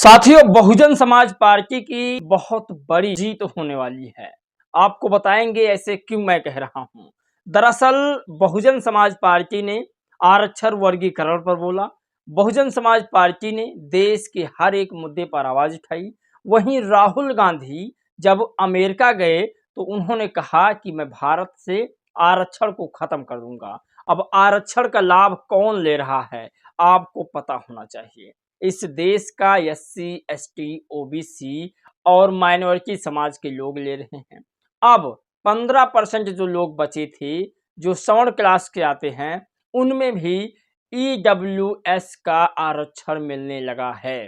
साथियों, बहुजन समाज पार्टी की बहुत बड़ी जीत होने वाली है। आपको बताएंगे ऐसे क्यों मैं कह रहा हूं। दरअसल बहुजन समाज पार्टी ने आरक्षण वर्गीकरण पर बोला। बहुजन समाज पार्टी ने देश के हर एक मुद्दे पर आवाज उठाई। वहीं राहुल गांधी जब अमेरिका गए तो उन्होंने कहा कि मैं भारत से आरक्षण को खत्म कर दूंगा। अब आरक्षण का लाभ कौन ले रहा है, आपको पता होना चाहिए। इस देश का एससी, एसटी, ओबीसी और माइनॉरिटी समाज के लोग ले रहे हैं। अब 15% जो लोग बचे थे, जो सवर्ण क्लास के आते हैं, उनमें भी ईडब्ल्यूएस का आरक्षण मिलने लगा है।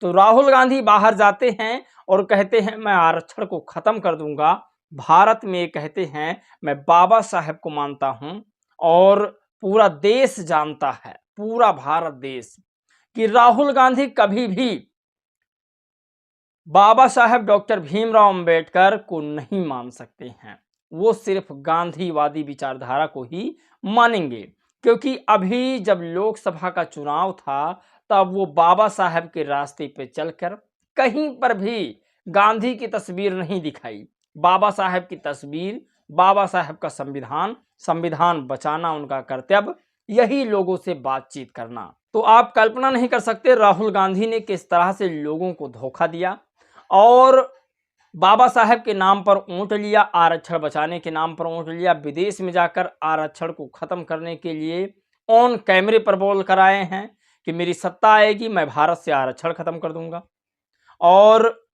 तो राहुल गांधी बाहर जाते हैं और कहते हैं मैं आरक्षण को खत्म कर दूंगा। भारत में कहते हैं मैं बाबा साहेब को मानता हूं और पूरा देश जानता है, पूरा भारत देश, कि राहुल गांधी कभी भी बाबा साहेब डॉक्टर भीमराव अंबेडकर को नहीं मान सकते हैं। वो सिर्फ गांधीवादी विचारधारा को ही मानेंगे, क्योंकि अभी जब लोकसभा का चुनाव था तब वो बाबा साहेब के रास्ते पे चलकर कहीं पर भी गांधी की तस्वीर नहीं दिखाई। बाबा साहेब की तस्वीर, बाबा साहेब का संविधान, संविधान बचाना उनका कर्तव्य, यही लोगों से बातचीत करना। तो आप कल्पना नहीं कर सकते राहुल गांधी ने किस तरह से लोगों को धोखा दिया और बाबा साहेब के नाम पर ऊँट लिया, आरक्षण बचाने के नाम पर ऊँट लिया, विदेश में जाकर आरक्षण को खत्म करने के लिए ऑन कैमरे पर बोल कर आए हैं कि मेरी सत्ता आएगी, मैं भारत से आरक्षण खत्म कर दूंगा। और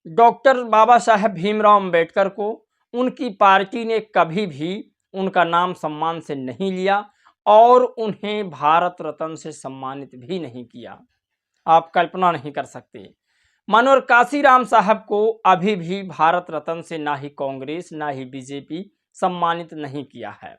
डॉक्टर बाबा साहेब भीमराव अंबेडकर को उनकी पार्टी ने कभी भी उनका नाम सम्मान से नहीं लिया और उन्हें भारत रत्न से सम्मानित भी नहीं किया। आप कल्पना नहीं कर सकते। मनोहर काशीराम साहब को अभी भी भारत रत्न से ना ही कांग्रेस ना ही बीजेपी सम्मानित नहीं किया है।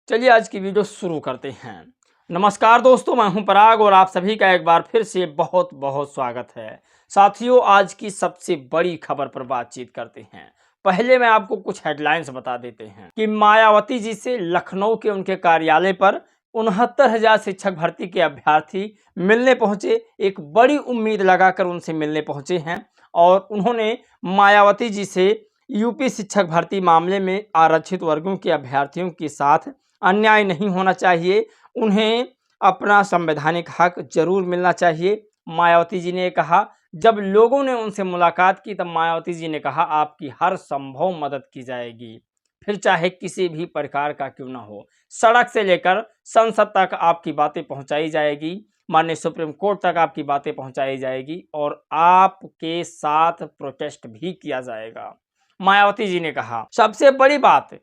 चलिए आज की वीडियो शुरू करते हैं। नमस्कार दोस्तों, मैं हूं पराग और आप सभी का एक बार फिर से बहुत बहुत स्वागत है। साथियों, आज की सबसे बड़ी खबर पर बातचीत करते हैं। पहले मैं आपको कुछ हेडलाइंस बता देते हैं कि मायावती जी से लखनऊ के उनके कार्यालय पर 69,000 शिक्षक भर्ती के अभ्यर्थी मिलने पहुंचे। एक बड़ी उम्मीद लगाकर उनसे मिलने पहुंचे हैं और उन्होंने मायावती जी से यूपी शिक्षक भर्ती मामले में आरक्षित वर्गों के अभ्यर्थियों के साथ अन्याय नहीं होना चाहिए, उन्हें अपना संवैधानिक हक जरूर मिलना चाहिए। मायावती जी ने कहा, जब लोगों ने उनसे मुलाकात की तब मायावती जी ने कहा आपकी हर संभव मदद की जाएगी, फिर चाहे किसी भी प्रकार का क्यों ना हो। सड़क से लेकर संसद तक आपकी बातें पहुंचाई जाएगी, माननीय सुप्रीम कोर्ट तक आपकी बातें पहुंचाई जाएगी और आपके साथ प्रोटेस्ट भी किया जाएगा। मायावती जी ने कहा। सबसे बड़ी बात,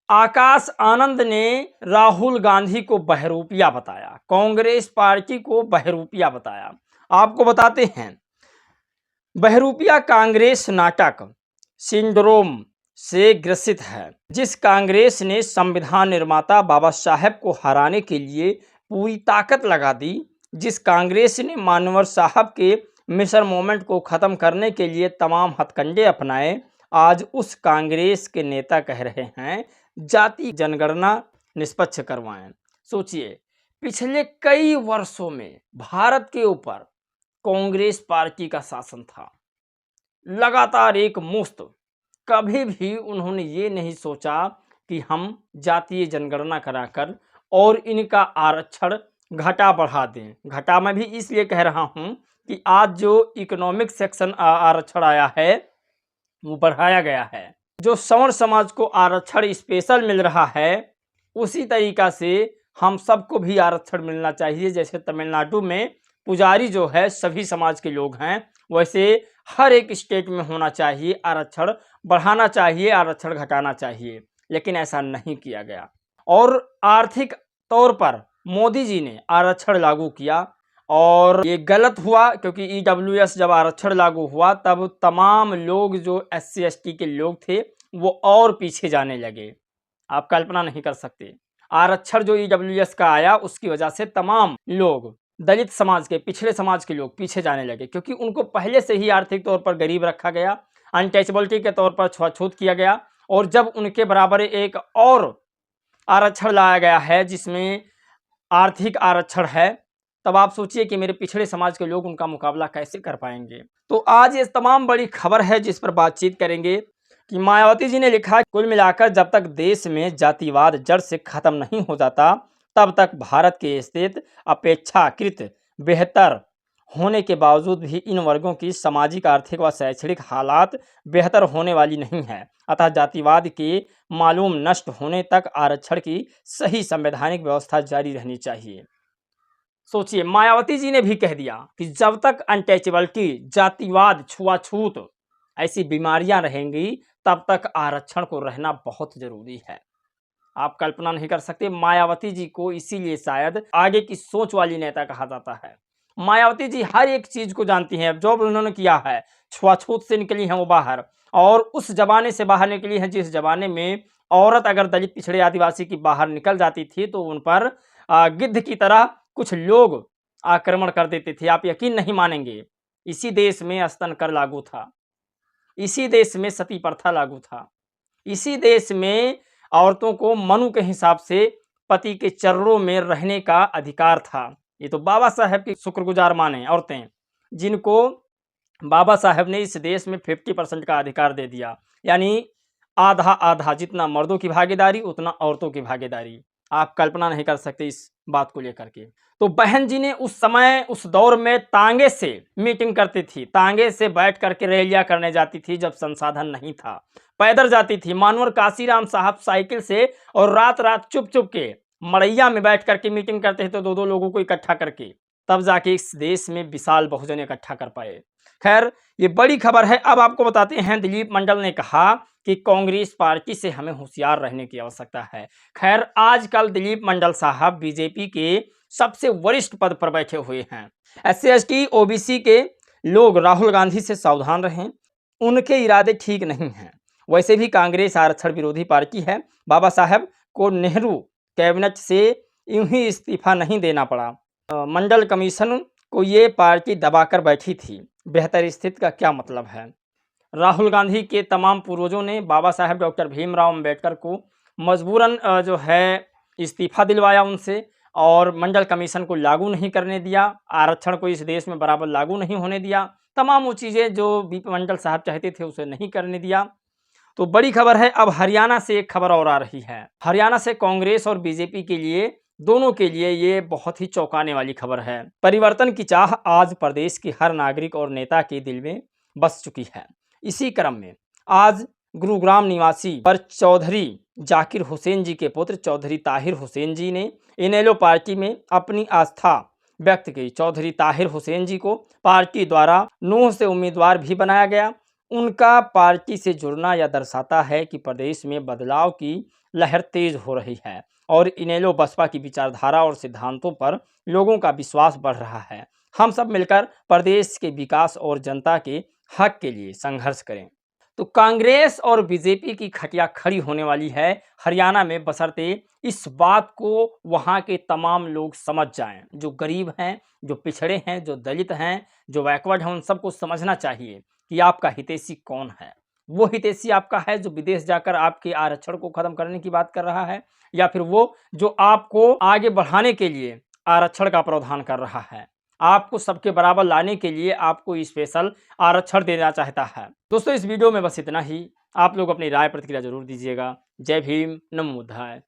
आकाश आनंद ने राहुल गांधी को बहरूपिया बताया, कांग्रेस पार्टी को बहरूपिया बताया। आपको बताते हैं, बहरूपिया कांग्रेस नाटक सिंड्रोम से ग्रसित है। जिस कांग्रेस ने संविधान निर्माता बाबा साहेब को हराने के लिए पूरी ताकत लगा दी, जिस कांग्रेस ने मानवर साहब के मिशन मूवमेंट को खत्म करने के लिए तमाम हथकंडे अपनाए, आज उस कांग्रेस के नेता कह रहे हैं जाति जनगणना निष्पक्ष करवाएं। सोचिए, पिछले कई वर्षों में भारत के ऊपर कांग्रेस पार्टी का शासन था, लगातार एक मुश्त। कभी भी उन्होंने ये नहीं सोचा कि हम जातीय जनगणना कराकर और इनका आरक्षण घटा बढ़ा दें। घटा मैं भी इसलिए कह रहा हूं कि आज जो इकोनॉमिक सेक्शन आरक्षण आया है वो बढ़ाया गया है। जो सवर्ण समाज को आरक्षण स्पेशल मिल रहा है, उसी तरीका से हम सबको भी आरक्षण मिलना चाहिए। जैसे तमिलनाडु में पुजारी जो है सभी समाज के लोग हैं, वैसे हर एक स्टेट में होना चाहिए। आरक्षण बढ़ाना चाहिए, आरक्षण घटाना चाहिए, लेकिन ऐसा नहीं किया गया। और आर्थिक तौर पर मोदी जी ने आरक्षण लागू किया और ये गलत हुआ, क्योंकि ईडब्ल्यूएस जब आरक्षण लागू हुआ तब तमाम लोग जो एससी एसटी के लोग थे वो और पीछे जाने लगे। आप कल्पना नहीं कर सकते। आरक्षण जो ईडब्ल्यूएस का आया उसकी वजह से तमाम लोग, दलित समाज के, पिछड़े समाज के लोग पीछे जाने लगे, क्योंकि उनको पहले से ही आर्थिक तौर पर गरीब रखा गया, अनटचेबिलिटी के तौर पर छूआछूत किया गया। और जब उनके बराबर एक और आरक्षण लाया गया है जिसमें आर्थिक आरक्षण है, तब आप सोचिए कि मेरे पिछड़े समाज के लोग उनका मुकाबला कैसे कर पाएंगे। तो आज ये तमाम बड़ी खबर है जिस पर बातचीत करेंगे कि मायावती जी ने लिखा, कुल मिलाकर जब तक देश में जातिवाद जड़ से खत्म नहीं हो जाता तब तक भारत की स्थिति अपेक्षाकृत बेहतर होने के बावजूद भी इन वर्गों की सामाजिक, आर्थिक व शैक्षणिक हालात बेहतर होने वाली नहीं है। अतः जातिवाद के मालूम नष्ट होने तक आरक्षण की सही संवैधानिक व्यवस्था जारी रहनी चाहिए। सोचिए, मायावती जी ने भी कह दिया कि जब तक अनटचेबिलिटी, जातिवाद, छुआछूत ऐसी बीमारियां रहेंगी तब तक आरक्षण को रहना बहुत जरूरी है। आप कल्पना नहीं कर सकते, मायावती जी को इसीलिए शायद आगे की सोच वाली नेता कहा जाता है। मायावती जी हर एक चीज को जानती हैं। जो उन्होंने किया है, छुआछूत से निकली हैं वो बाहर, और उस जमाने से बाहर निकली हैं जिस जमाने में औरत अगर दलित, पिछड़े, आदिवासी की बाहर निकल जाती थी तो उन पर गिद्ध की तरह कुछ लोग आक्रमण कर देते थे। आप यकीन नहीं मानेंगे, इसी देश में स्तन कर लागू था, इसी देश में सती प्रथा लागू था, इसी देश में औरतों को मनु के हिसाब से पति के चरणों में रहने का अधिकार था। ये तो बाबा साहेब की शुक्रगुजार माने औरतें, जिनको बाबा साहेब ने इस देश में 50% का अधिकार दे दिया, यानी आधा आधा, जितना मर्दों की भागीदारी उतना औरतों की भागीदारी। आप कल्पना नहीं कर सकते इस बात को लेकर के। तो बहन जी ने उस समय, उस दौर में तांगे से मीटिंग करती थी, तांगे से बैठ करके रैलियां करने जाती थी जब संसाधन नहीं था, पैदल जाती थी। मानवर काशीराम साहब साइकिल से और रात रात चुप चुप के मड़ैया में बैठ करके मीटिंग करते थे, तो दो दो लोगों को इकट्ठा करके, तब जाके इस देश में विशाल बहुजन इकट्ठा कर पाए। खैर, ये बड़ी खबर है। अब आपको बताते हैं, दिलीप मंडल ने कहा कि कांग्रेस पार्टी से हमें होशियार रहने की आवश्यकता है। खैर, आजकल दिलीप मंडल साहब बीजेपी के सबसे वरिष्ठ पद पर बैठे हुए हैं। SC/ST OBC के लोग राहुल गांधी से सावधान रहें, उनके इरादे ठीक नहीं हैं। वैसे भी कांग्रेस आरक्षण विरोधी पार्टी है। बाबा साहेब को नेहरू कैबिनेट से यूं ही इस्तीफा नहीं देना पड़ा। मंडल कमीशन को ये पार्टी दबाकर बैठी थी। बेहतर स्थिति का क्या मतलब है? राहुल गांधी के तमाम पूर्वजों ने बाबा साहेब डॉक्टर भीमराव अंबेडकर को मजबूरन जो है इस्तीफा दिलवाया उनसे, और मंडल कमीशन को लागू नहीं करने दिया, आरक्षण को इस देश में बराबर लागू नहीं होने दिया, तमाम वो चीज़ें जो बी मंडल साहब चाहते थे उसे नहीं करने दिया। तो बड़ी खबर है। अब हरियाणा से एक खबर और आ रही है। हरियाणा से कांग्रेस और बीजेपी के लिए, दोनों के लिए ये बहुत ही चौंकाने वाली खबर है। परिवर्तन की चाह आज प्रदेश के हर नागरिक और नेता के दिल में बस चुकी है। इसी क्रम में आज गुरुग्राम निवासी पर चौधरी जाकिर हुसैन जी के पुत्र चौधरी ताहिर हुसैन जी ने इनेलो पार्टी में अपनी आस्था व्यक्त की। चौधरी ताहिर हुसैन जी को पार्टी द्वारा नूंह से उम्मीदवार भी बनाया गया। उनका पार्टी से जुड़ना यह दर्शाता है कि प्रदेश में बदलाव की लहर तेज हो रही है और इनेलो बसपा की विचारधारा और सिद्धांतों पर लोगों का विश्वास बढ़ रहा है। हम सब मिलकर प्रदेश के विकास और जनता के हक के लिए संघर्ष करें। तो कांग्रेस और बीजेपी की खटिया खड़ी होने वाली है हरियाणा में, बशर्ते इस बात को वहां के तमाम लोग समझ जाएं। जो गरीब हैं, जो पिछड़े हैं, जो दलित हैं, जो बैकवर्ड हैं, उन सबको समझना चाहिए कि आपका हितैषी कौन है। वो हितैषी आपका है जो विदेश जाकर आपके आरक्षण को खत्म करने की बात कर रहा है, या फिर वो जो आपको आगे बढ़ाने के लिए आरक्षण का प्रावधान कर रहा है, आपको सबके बराबर लाने के लिए आपको स्पेशल आरक्षण देना चाहता है। दोस्तों, इस वीडियो में बस इतना ही। आप लोग अपनी राय प्रतिक्रिया जरूर दीजिएगा। जय भीम, नमो बुद्धाय।